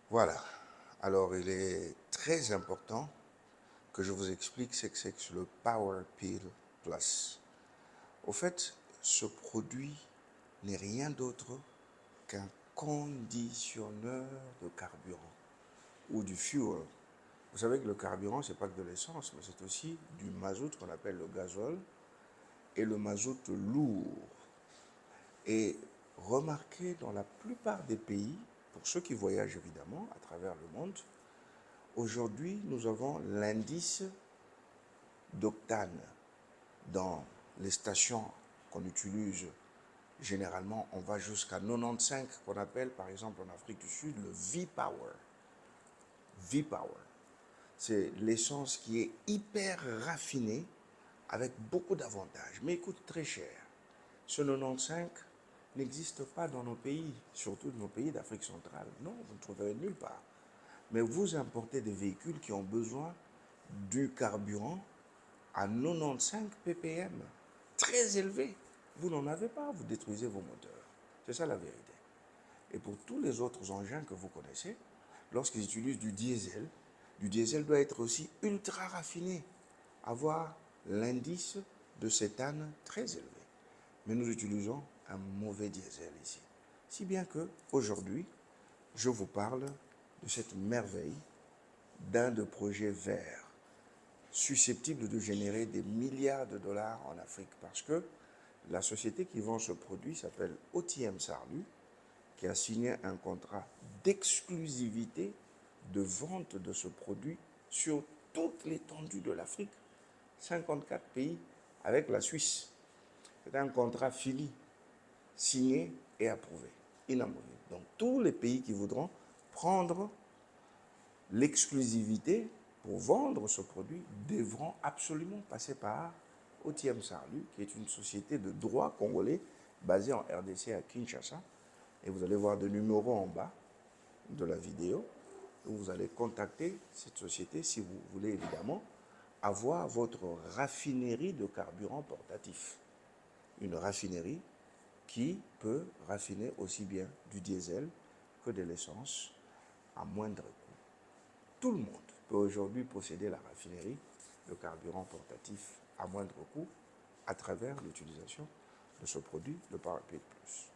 Voilà. Alors, il est très important que je vous explique ce que c'est que le Power Peel Plus. Au fait, ce produit n'est rien d'autre qu'un conditionneur de carburant ou du fuel. Vous savez que le carburant, ce n'est pas que de l'essence, mais c'est aussi du mazout qu'on appelle le gazole et le mazout lourd. Et remarquez, dans la plupart des pays, pour ceux qui voyagent évidemment à travers le monde, aujourd'hui, nous avons l'indice d'octane dans les stations qu'on utilise. Généralement, on va jusqu'à 95, qu'on appelle par exemple en Afrique du Sud le V-Power. V-Power. C'est l'essence qui est hyper raffinée avec beaucoup d'avantages, mais il coûte très cher. Ce 95 n'existe pas dans nos pays, surtout dans nos pays d'Afrique centrale. Non, vous ne trouverez nulle part. Mais vous importez des véhicules qui ont besoin du carburant à 95 ppm, très élevé. Vous n'en avez pas, vous détruisez vos moteurs. C'est ça la vérité. Et pour tous les autres engins que vous connaissez, lorsqu'ils utilisent du diesel doit être aussi ultra raffiné, avoir l'indice de cétane très élevé. Mais nous utilisons un mauvais diesel ici. Si bien que aujourd'hui, je vous parle de cette merveille d'un de projets verts susceptible de générer des milliards de dollars en Afrique parce que la société qui vend ce produit s'appelle OTM Sarlu, qui a signé un contrat d'exclusivité de vente de ce produit sur toute l'étendue de l'Afrique, 54 pays avec la Suisse. C'est un contrat fini, signé et approuvé, inamovible. Donc tous les pays qui voudront prendre l'exclusivité pour vendre ce produit devront absolument passer par OTM Sarlu, qui est une société de droit congolais basée en RDC à Kinshasa. Et vous allez voir des numéros en bas de la vidéo où vous allez contacter cette société si vous voulez évidemment avoir votre raffinerie de carburant portatif. Une raffinerie qui peut raffiner aussi bien du diesel que de l'essence à moindre coût. Tout le monde peut aujourd'hui posséder la raffinerie de carburant portatif à moindre coût à travers l'utilisation de ce produit, le Power Peel Plus.